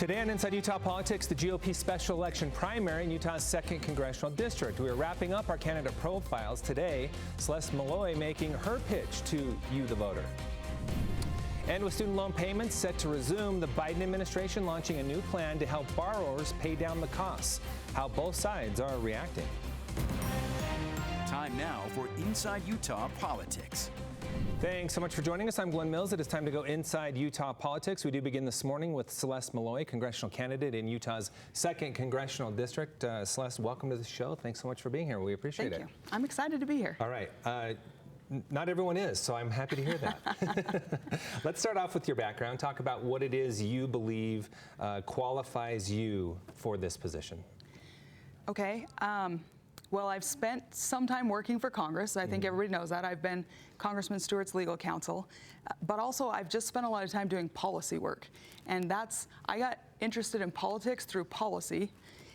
Today on Inside Utah Politics, the GOP special election primary in Utah's 2nd Congressional District. We are wrapping up our candidate profiles today. Celeste Maloy making her pitch to you, the voter. And with student loan payments set to resume, the Biden administration launching a new plan to help borrowers pay down the costs. How both sides are reacting. Time now for Inside Utah Politics. Thanks so much for joining us. I'm Glenn Mills. It is time to go inside Utah politics. We do begin this morning with Celeste Maloy, congressional candidate in Utah's 2nd Congressional District. Celeste, welcome to the show. Thanks so much for being here. We appreciate it. Thank you. I'm excited to be here. All right. Not everyone is, so I'm happy to hear that. Let's start off with your background. Talk about what it is you believe qualifies you for this position. Okay. Well, I've spent some time working for Congress. I think everybody knows that. I've been Congressman Stewart's legal counsel. But also, I've just spent a lot of time doing policy work. And I got interested in politics through policy.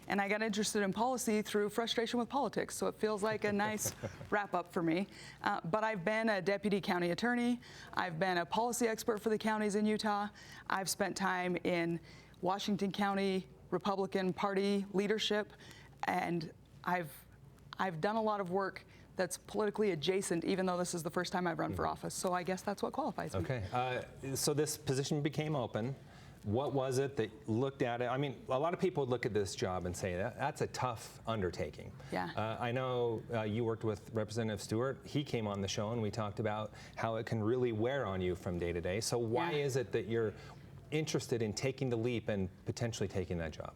And I got interested in policy through frustration with politics. So it feels like a nice wrap up for me. But I've been a deputy county attorney. I've been a policy expert for the counties in Utah. I've spent time in Washington County Republican Party leadership. And I've done a lot of work that's politically adjacent, even though this is the first time I've run for office. So I guess that's what qualifies me. Okay. So this position became open. What was it that looked at it? I mean, a lot of people would look at this job and say that's a tough undertaking. Yeah. I know you worked with Representative Stewart. He came on the show and we talked about how it can really wear on you from day to day. So why is it that you're interested in taking the leap and potentially taking that job?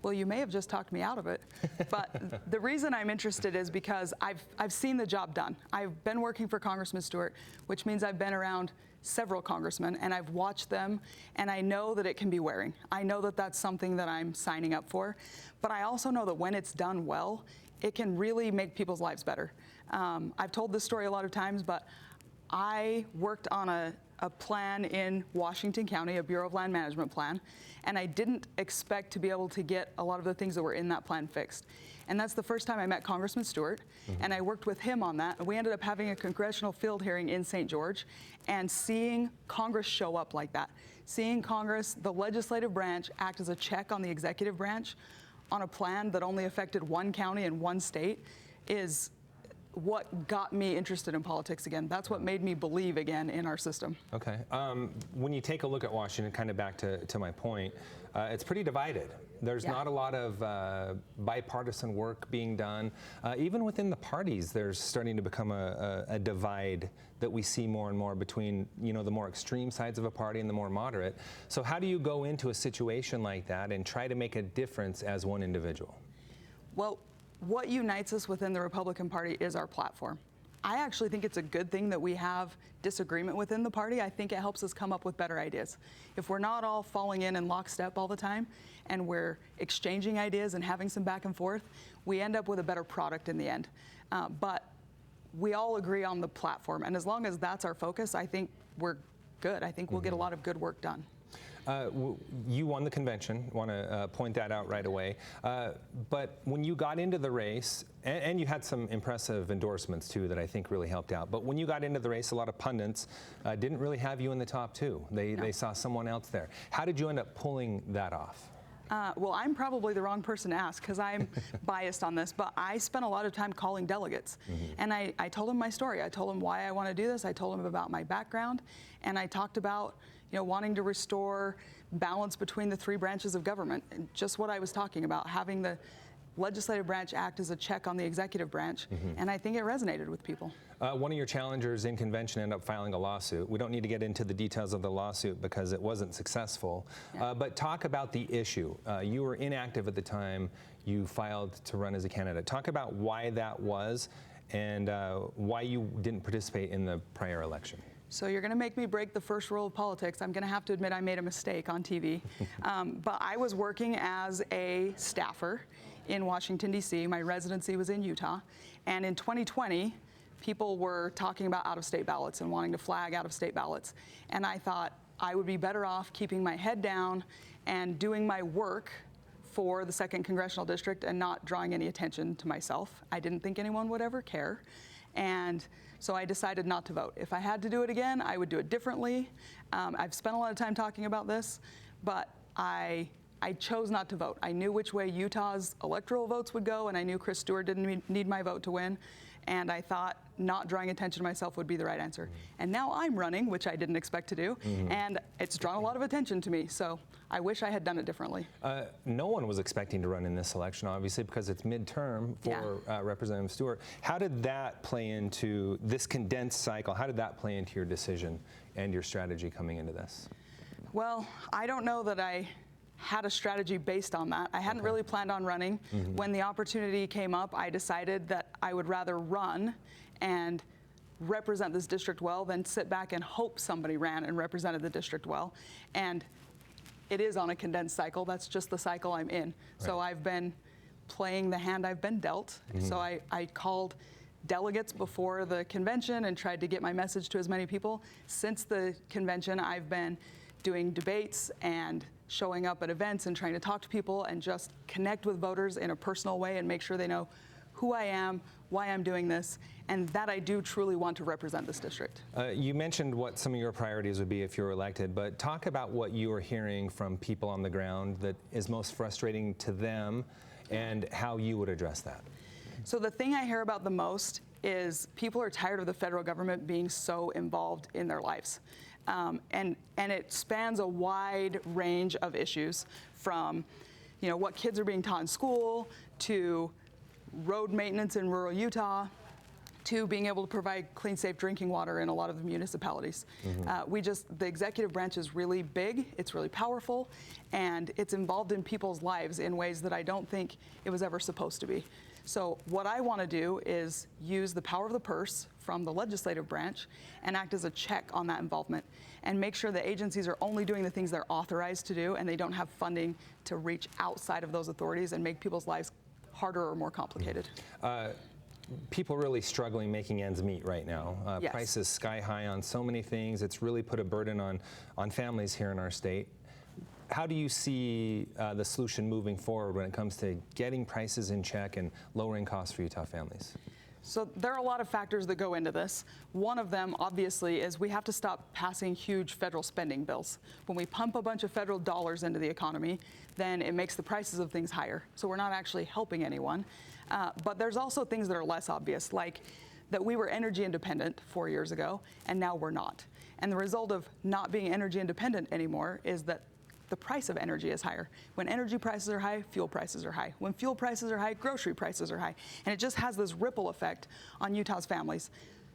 Well, you may have just talked me out of it, but the reason I'm interested is because I've seen the job done. I've been working for Congressman Stewart, which means I've been around several congressmen, and I've watched them, and I know that it can be wearing. I know that that's something that I'm signing up for, but I also know that when it's done well, it can really make people's lives better. I've told this story a lot of times, but I worked on a plan in Washington County, a Bureau of Land Management plan, and I didn't expect to be able to get a lot of the things that were in that plan fixed. And that's the first time I met Congressman Stewart, and I worked with him on that. And we ended up having a congressional field hearing in St. George, and seeing Congress show up like that, seeing Congress, the legislative branch, act as a check on the executive branch on a plan that only affected one county and one state is what got me interested in politics again. That's what made me believe again in our system. Okay. When you take a look at Washington, kind of back to my point, it's pretty divided. There's not a lot of bipartisan work being done. Even within the parties, there's starting to become a divide that we see more and more between, the more extreme sides of a party and the more moderate. So how do you go into a situation like that and try to make a difference as one individual? Well, what unites us within the Republican Party is our platform. I actually think it's a good thing that we have disagreement within the party. I think it helps us come up with better ideas. If we're not all falling in lockstep all the time and we're exchanging ideas and having some back and forth, we end up with a better product in the end. But we all agree on the platform. And as long as that's our focus, I think we're good. I think we'll get a lot of good work done. You won the convention, want to point that out right away. But when you got into the race, and you had some impressive endorsements too that I think really helped out, but when you got into the race, a lot of pundits didn't really have you in the top two. They saw someone else there. How did you end up pulling that off? Well, I'm probably the wrong person to ask because I'm biased on this, but I spent a lot of time calling delegates. And I told them my story. I told them why I want to do this. I told them about my background. And I talked about wanting to restore balance between the three branches of government. And just what I was talking about, having the legislative branch act as a check on the executive branch. And I think it resonated with people. One of your challengers in convention ended up filing a lawsuit. We don't need to get into the details of the lawsuit because it wasn't successful. But talk about the issue. You were inactive at the time you filed to run as a candidate. Talk about why that was and why you didn't participate in the prior election. So you're going to make me break the first rule of politics. I'm going to have to admit I made a mistake on TV. But I was working as a staffer in Washington, D.C. My residency was in Utah. And in 2020, people were talking about out-of-state ballots and wanting to flag out-of-state ballots. And I thought I would be better off keeping my head down and doing my work for the 2nd Congressional District and not drawing any attention to myself. I didn't think anyone would ever care. And so I decided not to vote. If I had to do it again, I would do it differently. I've spent a lot of time talking about this, but I chose not to vote. I knew which way Utah's electoral votes would go, and I knew Chris Stewart didn't need my vote to win. And I thought not drawing attention to myself would be the right answer. And now I'm running, which I didn't expect to do, and it's drawn a lot of attention to me. So I wish I had done it differently. No one was expecting to run in this election, obviously, because it's midterm for Representative Stewart. How did that play into this condensed cycle? How did that play into your decision and your strategy coming into this? Well, I don't know that I had a strategy based on that. I hadn't really planned on running. When the opportunity came up, I decided that I would rather run and represent this district well than sit back and hope somebody ran and represented the district well. And it is on a condensed cycle. That's just the cycle I'm in. Right. So I've been playing the hand I've been dealt. So I called delegates before the convention and tried to get my message to as many people. Since the convention, I've been doing debates and showing up at events and trying to talk to people and just connect with voters in a personal way and make sure they know who I am, why I'm doing this, and that I do truly want to represent this district. You mentioned what some of your priorities would be if you were elected, but talk about what you are hearing from people on the ground that is most frustrating to them and how you would address that. So the thing I hear about the most is people are tired of the federal government being so involved in their lives. And it spans a wide range of issues from, what kids are being taught in school to road maintenance in rural Utah to being able to provide clean, safe drinking water in a lot of the municipalities. The executive branch is really big, it's really powerful, and it's involved in people's lives in ways that I don't think it was ever supposed to be. So what I want to do is use the power of the purse from the legislative branch and act as a check on that involvement and make sure the agencies are only doing the things they're authorized to do and they don't have funding to reach outside of those authorities and make people's lives harder or more complicated. People really struggling making ends meet right now. Yes. Prices sky high on so many things. It's really put a burden on families here in our state. How do you see the solution moving forward when it comes to getting prices in check and lowering costs for Utah families? So there are a lot of factors that go into this. One of them, obviously, is we have to stop passing huge federal spending bills. When we pump a bunch of federal dollars into the economy, then it makes the prices of things higher. So we're not actually helping anyone. But there's also things that are less obvious, like that we were energy independent 4 years ago, and now we're not. And the result of not being energy independent anymore is that the price of energy is higher. When energy prices are high, fuel prices are high. When fuel prices are high, grocery prices are high. And it just has this ripple effect on Utah's families.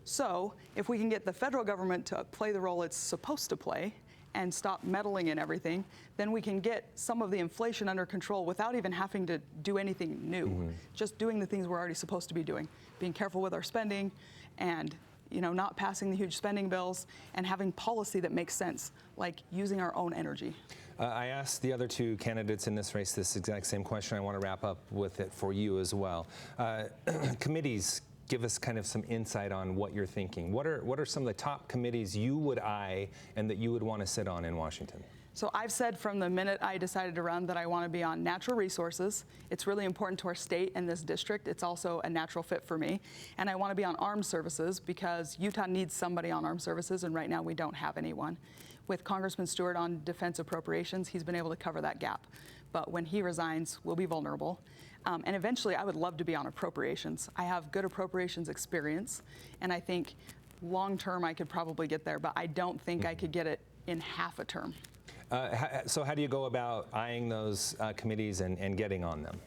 So if we can get the federal government to play the role it's supposed to play and stop meddling in everything, then we can get some of the inflation under control without even having to do anything new. Just doing the things we're already supposed to be doing. Being careful with our spending and not passing the huge spending bills and having policy that makes sense, like using our own energy. I asked the other two candidates in this race this exact same question. I want to wrap up with it for you as well. Committees, give us kind of some insight on what you're thinking. What are some of the top committees you would eye and that you would want to sit on in Washington? So I've said from the minute I decided to run that I want to be on natural resources. It's really important to our state and this district. It's also a natural fit for me. And I want to be on armed services because Utah needs somebody on armed services, and right now we don't have anyone. With Congressman Stewart on defense appropriations, he's been able to cover that gap. But when he resigns, we'll be vulnerable. And eventually, I would love to be on appropriations. I have good appropriations experience, and I think long-term I could probably get there, but I don't think I could get it in half a term. So how do you go about eyeing those committees and getting on them?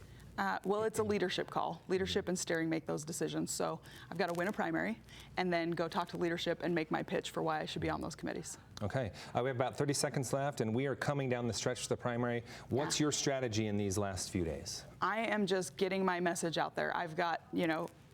Well, it's a leadership call. Leadership and steering make those decisions. So I've got to win a primary and then go talk to leadership and make my pitch for why I should be on those committees. Okay. We have about 30 seconds left, and we are coming down the stretch to the primary. What's your strategy in these last few days? I am just getting my message out there. I've got,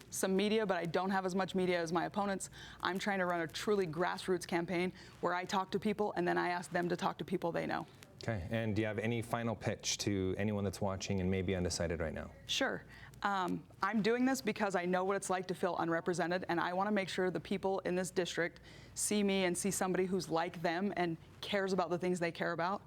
some media, but I don't have as much media as my opponents. I'm trying to run a truly grassroots campaign where I talk to people and then I ask them to talk to people they know. Okay, and do you have any final pitch to anyone that's watching and maybe undecided right now? Sure. I'm doing this because I know what it's like to feel unrepresented, and I want to make sure the people in this district see me and see somebody who's like them and cares about the things they care about.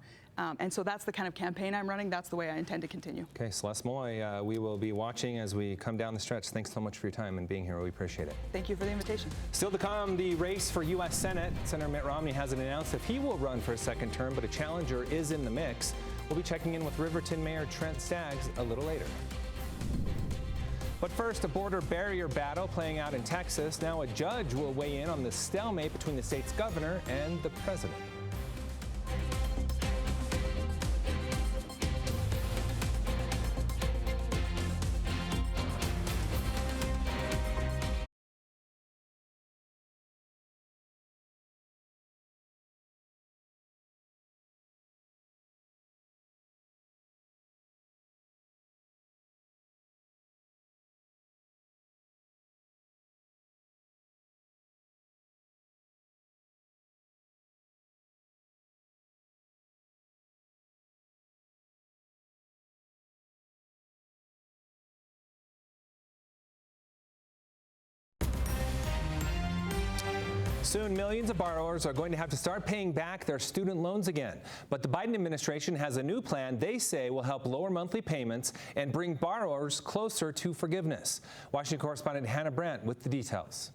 And so that's the kind of campaign I'm running. That's the way I intend to continue. Okay, Celeste Maloy, we will be watching as we come down the stretch. Thanks so much for your time and being here. We appreciate it. Thank you for the invitation. Still to come, the race for U.S. Senate. Senator Mitt Romney hasn't announced if he will run for a second term, but a challenger is in the mix. We'll be checking in with Riverton Mayor Trent Staggs a little later. But first, a border barrier battle playing out in Texas. Now a judge will weigh in on the stalemate between the state's governor and the president. Soon, millions of borrowers are going to have to start paying back their student loans again. But the Biden administration has a new plan they say will help lower monthly payments and bring borrowers closer to forgiveness. Washington correspondent Hannah Brandt with the details.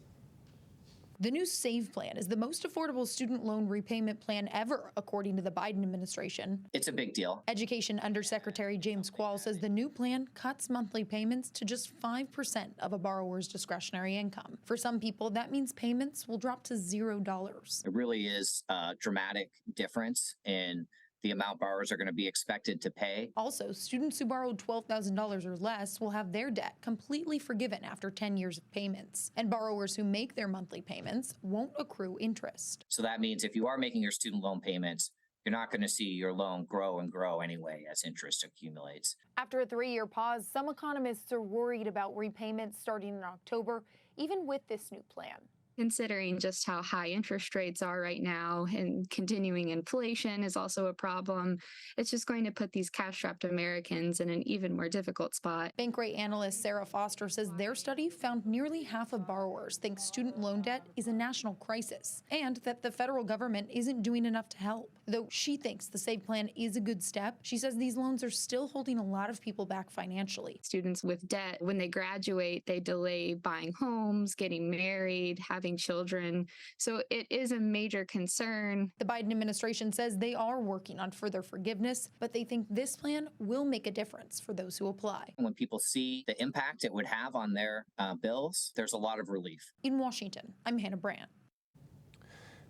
The new SAVE plan is the most affordable student loan repayment plan ever, according to the Biden administration. It's a big deal. Education Undersecretary James Quall says the new plan cuts monthly payments to just 5% of a borrower's discretionary income. For some people, that means payments will drop to $0. It really is a dramatic difference in the amount borrowers are going to be expected to pay. Also, students who borrowed $12,000 or less will have their debt completely forgiven after 10 years of payments. And borrowers who make their monthly payments won't accrue interest. So that means if you are making your student loan payments, you're not going to see your loan grow and grow anyway as interest accumulates. After a 3-year pause, some economists are worried about repayments starting in October, even with this new plan. Considering just how high interest rates are right now and continuing inflation is also a problem, it's just going to put these cash-strapped Americans in an even more difficult spot. Bankrate analyst Sarah Foster says their study found nearly half of borrowers think student loan debt is a national crisis and that the federal government isn't doing enough to help. Though she thinks the SAVE plan is a good step, she says these loans are still holding a lot of people back financially. Students with debt, when they graduate, they delay buying homes, getting married, having children. So it is a major concern. The Biden administration says they are working on further forgiveness, but they think this plan will make a difference for those who apply. When people see the impact it would have on their bills, there's a lot of relief. In Washington, I'm Hannah Brandt.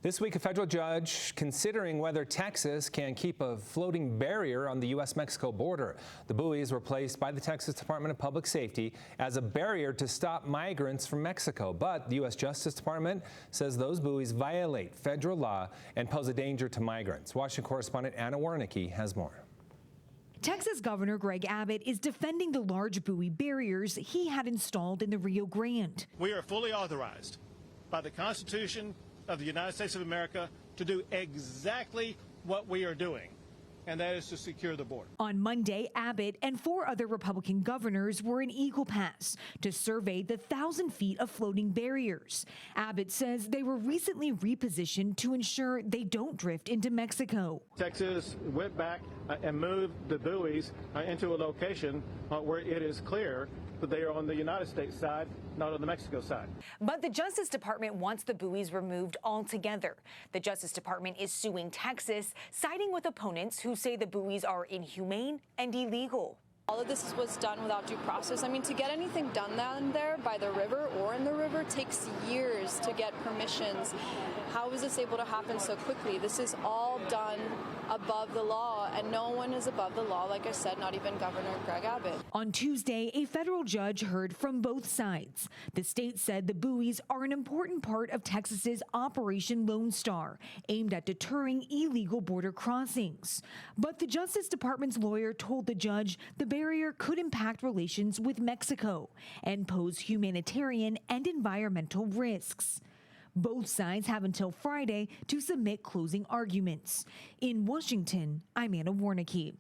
This week, a federal judge considering whether Texas can keep a floating barrier on the U.S.-Mexico border. The buoys were placed by the Texas Department of Public Safety as a barrier to stop migrants from Mexico. But the U.S. Justice Department says those buoys violate federal law and pose a danger to migrants. Washington correspondent Anna Warnicki has more. Texas Governor Greg Abbott is defending the large buoy barriers he had installed in the Rio Grande. We are fully authorized by the Constitution of the United States of America to do exactly what we are doing, and that is to secure the border. On Monday, Abbott and 4 other Republican governors were in Eagle Pass to survey the 1,000 feet of floating barriers. Abbott says they were recently repositioned to ensure they don't drift into Mexico. Texas went back and moved the buoys into a location where it is clear that they are on the United States side, not on the Mexico side. But the Justice Department wants the buoys removed altogether. The Justice Department is suing Texas, siding with opponents who say the buoys are inhumane and illegal. All of this was done without due process. I mean, to get anything done down there by the river or in the river takes years to get permissions. How is this able to happen so quickly? This is all done above the law, and no one is above the law, like I said, not even Governor Greg Abbott. On Tuesday, a federal judge heard from both sides. The state said the buoys are an important part of Texas's Operation Lone Star, aimed at deterring illegal border crossings. But the Justice Department's lawyer told the judge the barrier could impact relations with Mexico and pose humanitarian and environmental risks. Both sides have until Friday to submit closing arguments. In Washington, I'm Anna Warnicki.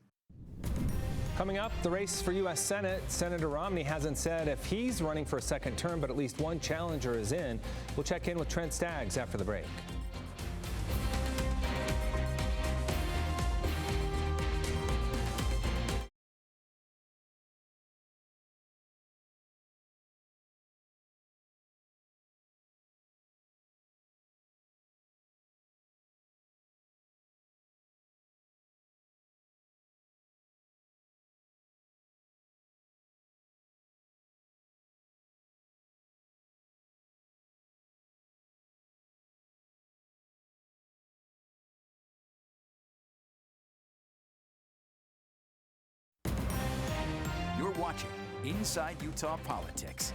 Coming up, the race for U.S. Senate. Senator Romney hasn't said if he's running for a second term, but at least one challenger is in. We'll check in with Trent Staggs after the break. watching Inside Utah Politics.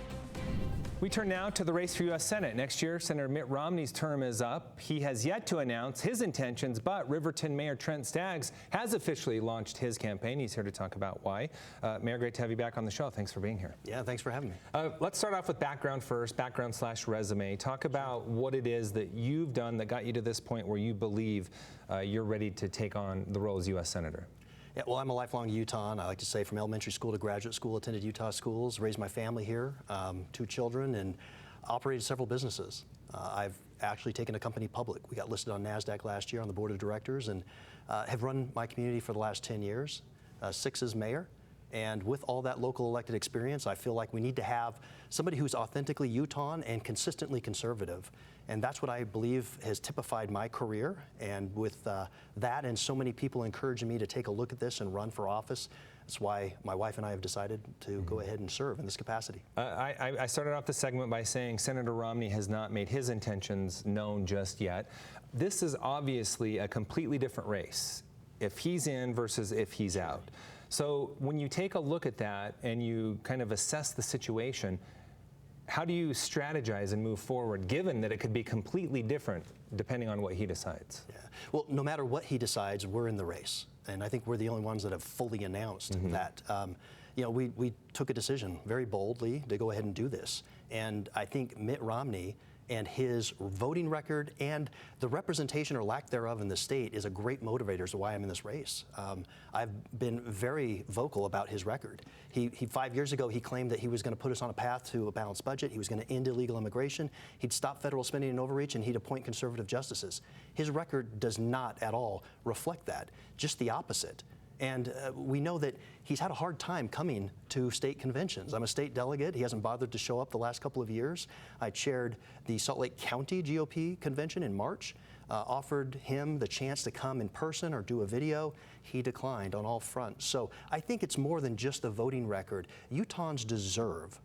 We turn now to the race for U.S. Senate. Next year, Senator Mitt Romney's term is up. He has yet to announce his intentions, but Riverton Mayor Trent Staggs has officially launched his campaign. He's here to talk about why. Mayor, great to have you back on the show. Thanks for being here. Yeah, thanks for having me. Let's start off with background first, background/resume. Talk about what it is that you've done that got you to this point where you believe you're ready to take on the role as U.S. Senator. Yeah, well, I'm a lifelong Utahn. I like to say from elementary school to graduate school, attended Utah schools, raised my family here, 2 children, and operated several businesses. I've actually taken a company public. We got listed on NASDAQ last year on the board of directors and have run my community for the last 10 years, 6 as mayor. And with all that local elected experience, I feel like we need to have somebody who's authentically Utahn and consistently conservative. And that's what I believe has typified my career. And with that and so many people encouraging me to take a look at this and run for office, that's why my wife and I have decided to go ahead and serve in this capacity. I started off the segment by saying Senator Romney has not made his intentions known just yet. This is obviously a completely different race if he's in versus if he's out. So when you take a look at that and you kind of assess the situation, how do you strategize and move forward, given that it could be completely different depending on what he decides? Yeah. Well, no matter what he decides, we're in the race. And I think we're the only ones that have fully announced that. You know, we took a decision very boldly to go ahead and do this. And I think Mitt Romney and his voting record and the representation or lack thereof in the state is a great motivator as to why I'm in this race. I've been very vocal about his record. He 5 years ago, he claimed that he was going to put us on a path to a balanced budget. He was going to end illegal immigration. He'd stop federal spending and overreach, and he'd appoint conservative justices. His record does not at all reflect that, just the opposite. And we know that he's had a hard time coming to state conventions. I'm a state delegate. He hasn't bothered to show up the last couple of years. I chaired the Salt Lake County GOP convention in March, offered him the chance to come in person or do a video. He declined on all fronts. So I think it's more than just the voting record. Utahns deserve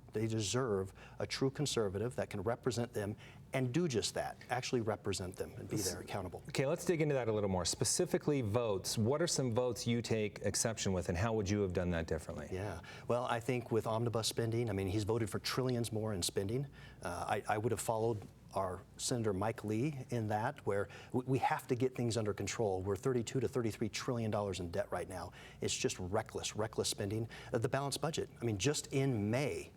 a true conservative that can represent them and do just that, actually represent them and be there accountable. Okay, let's dig into that a little more. Specifically votes, what are some votes you take exception with, and how would you have done that differently? Yeah, well, I think with omnibus spending, I mean, he's voted for trillions more in spending. I would have followed our Senator Mike Lee in that, where we have to get things under control. We're $32 to $33 trillion in debt right now. It's just reckless spending. The balanced budget, I mean, just in May,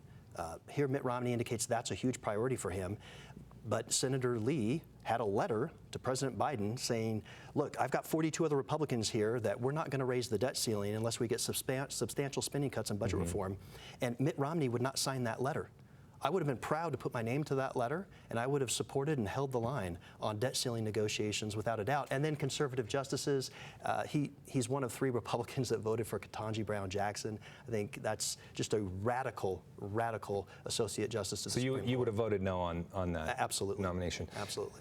here Mitt Romney indicates that's a huge priority for him. But Senator Lee had a letter to President Biden saying, look, I've got 42 other Republicans here that we're not going to raise the debt ceiling unless we get substantial spending cuts and budget reform. And Mitt Romney would not sign that letter. I would have been proud to put my name to that letter, and I would have supported and held the line on debt ceiling negotiations without a doubt. And then conservative justices, he's one of 3 Republicans that voted for Ketanji Brown Jackson. I think that's just a radical associate justice to the Supreme Court. So you would have voted no on that Absolutely. Nomination? Absolutely.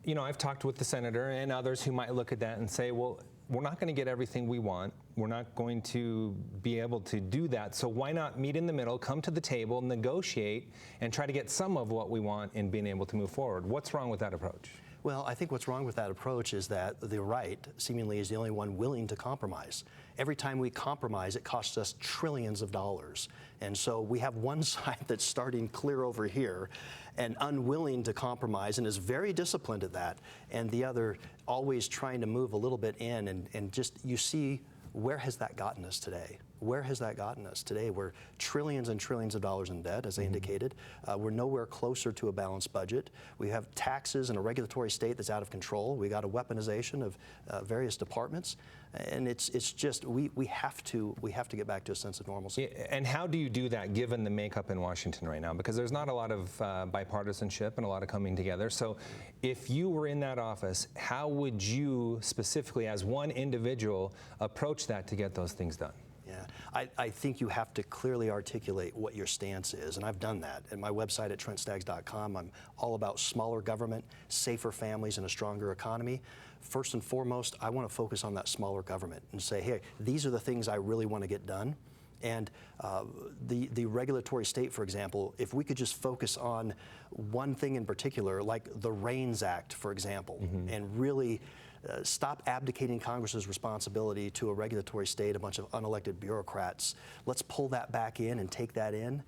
You know, I've talked with the senator and others who might look at that and say, well, we're not going to get everything we want. We're not going to be able to do that. So why not meet in the middle, come to the table, negotiate, and try to get some of what we want in being able to move forward? What's wrong with that approach? Well, I think what's wrong with that approach is that the right seemingly is the only one willing to compromise. Every time we compromise, it costs us trillions of dollars. And so we have one side that's starting clear over here and unwilling to compromise and is very disciplined at that, and the other always trying to move a little bit in, and just you see, where has that gotten us today? Where has that gotten us today? We're trillions and trillions of dollars in debt, as I indicated. We're nowhere closer to a balanced budget. We have taxes in a regulatory state that's out of control. We got a weaponization of various departments, and it's just we have to get back to a sense of normalcy. Yeah, and how do you do that given the makeup in Washington right now? Because there's not a lot of bipartisanship and a lot of coming together. So if you were in that office, how would you specifically, as one individual, approach that to get those things done? Yeah, I think you have to clearly articulate what your stance is, and I've done that. At my website at TrentStaggs.com, I'm all about smaller government, safer families, and a stronger economy. First and foremost, I want to focus on that smaller government and say, hey, these are the things I really want to get done. And the regulatory state, for example, if we could just focus on one thing in particular, like the REINS Act, for example, and really stop abdicating Congress's responsibility to a regulatory state, a bunch of unelected bureaucrats. Let's pull that back in and take that in.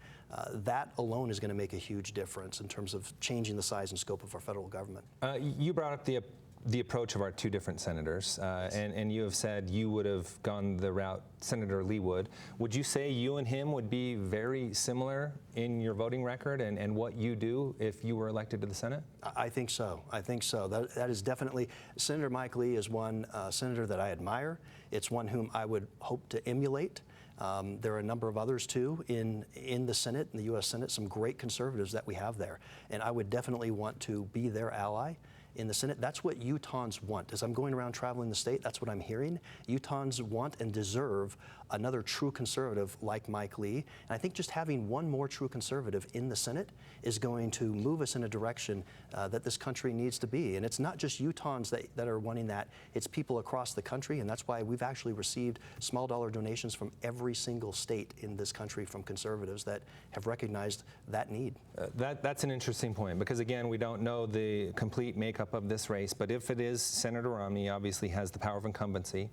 That alone is going to make a huge difference in terms of changing the size and scope of our federal government. You brought up the approach of our two different senators, and you have said you would have gone the route Senator Lee would. Would you say you and him would be very similar in your voting record and what you do if you were elected to the Senate? I think so. I think so. That is definitely, Senator Mike Lee is one senator that I admire. It's one whom I would hope to emulate. There are a number of others too in the Senate, in the U.S. Senate, some great conservatives that we have there. And I would definitely want to be their ally in the Senate. That's what Utahns want. As I'm going around traveling the state, that's what I'm hearing. Utahns want and deserve another true conservative like Mike Lee. And I think just having one more true conservative in the Senate is going to move us in a direction that this country needs to be. And it's not just Utahns that are wanting that, it's people across the country. And that's why we've actually received small dollar donations from every single state in this country from conservatives that have recognized that need. That's an interesting point, because again, we don't know the complete makeup of this race, but if it is Senator Romney, obviously has the power of incumbency.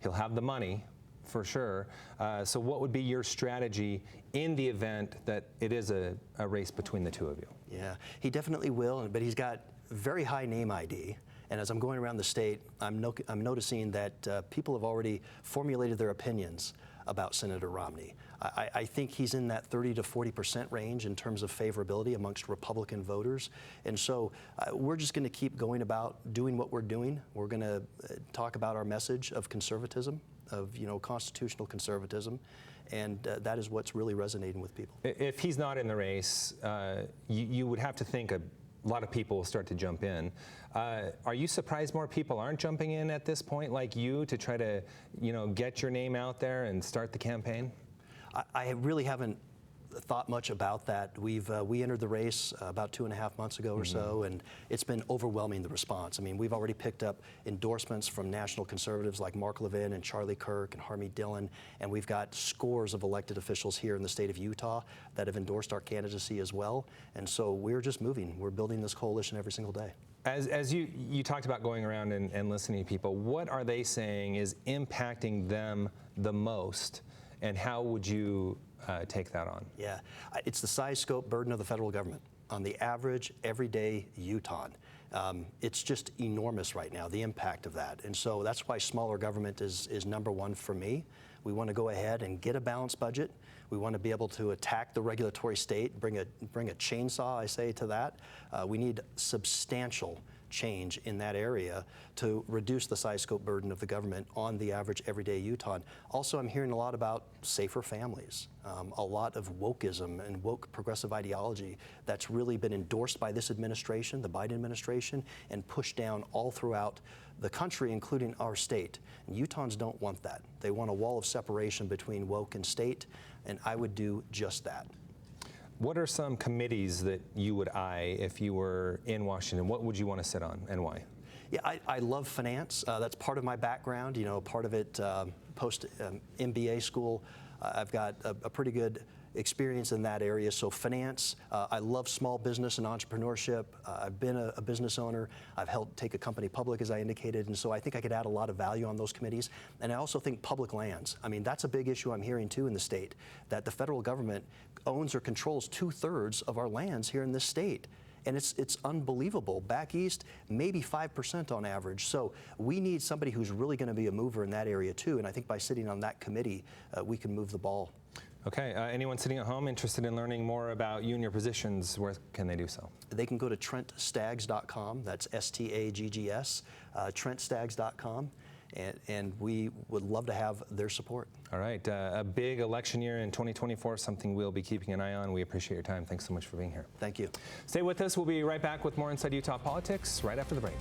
He'll have the money for sure. So what would be your strategy in the event that it is a race between the two of you? Yeah, he definitely will, but he's got very high name ID. And as I'm going around the state, I'm noticing that people have already formulated their opinions about Senator Romney. I think he's in that 30 to 40% range in terms of favorability amongst Republican voters. And so we're just going to keep going about doing what we're doing. We're going to talk about our message of conservatism, of constitutional conservatism, and that is what's really resonating with people. If he's not in the race, you would have to think a lot of people will start to jump in. Are you surprised more people aren't jumping in at this point like you to try to get your name out there and start the campaign? I really haven't thought much about that. We entered the race about 2.5 months ago or so, and it's been overwhelming, the response. I mean, we've already picked up endorsements from national conservatives like Mark Levin and Charlie Kirk and Harmeet Dillon, and we've got scores of elected officials here in the state of Utah that have endorsed our candidacy as well. And so we're just moving. We're building this coalition every single day. As you talked about going around and listening to people, what are they saying is impacting them the most, and how would you take that on? Yeah, it's the size, scope, burden of the federal government on the average, everyday Utahn. It's just enormous right now, the impact of that. And so that's why smaller government is number one for me. We want to go ahead and get a balanced budget. We want to be able to attack the regulatory state, bring a chainsaw, I say, to that. We need substantial change in that area to reduce the size, scope, burden of the government on the average everyday Utahn. Also, I'm hearing a lot about safer families, a lot of wokeism and woke progressive ideology that's really been endorsed by this administration, the Biden administration, and pushed down all throughout the country, including our state. And Utahns don't want that. They want a wall of separation between woke and state, and I would do just that. What are some committees that you would eye if you were in Washington? What would you want to sit on, and why? Yeah, I love finance. That's part of my background. Part of it post MBA school. I've got a pretty good experience in that area. So finance, I love small business and entrepreneurship. I've been a business owner. I've helped take a company public, as I indicated, and so I think I could add a lot of value on those committees. And I also think public lands. I mean, that's a big issue I'm hearing too in the state, that the federal government owns or controls 2/3 of our lands here in this state. And it's unbelievable. Back east, maybe 5% on average. So we need somebody who's really going to be a mover in that area too. And I think by sitting on that committee, we can move the ball. Okay, anyone sitting at home interested in learning more about you and your positions, where can they do so? They can go to TrentStaggs.com. That's STAGGS, TrentStaggs.com. And we would love to have their support. All right, a big election year in 2024, something we'll be keeping an eye on. We appreciate your time. Thanks so much for being here. Thank you. Stay with us. We'll be right back with more Inside Utah Politics right after the break.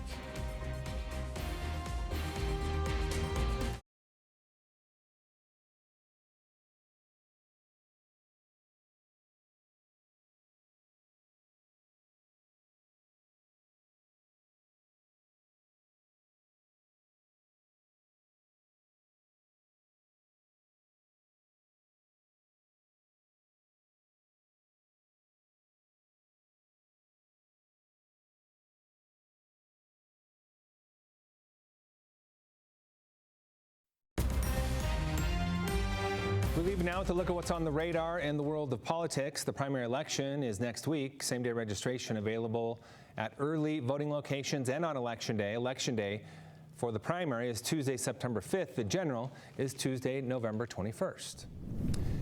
Leaving now with a look at what's on the radar in the world of politics. The primary election is next week. Same-day registration available at early voting locations and on Election Day. Election Day for the primary is Tuesday, September 5th. The general is Tuesday, November 21st.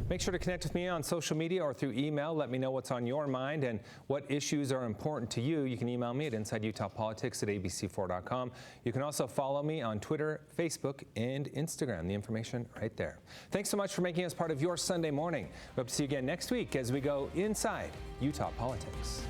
Make sure to connect with me on social media or through email. Let me know what's on your mind and what issues are important to you. You can email me at InsideUtahPolitics@abc4.com. You can also follow me on Twitter, Facebook, and Instagram. The information right there. Thanks so much for making us part of your Sunday morning. We hope to see you again next week as we go inside Utah politics.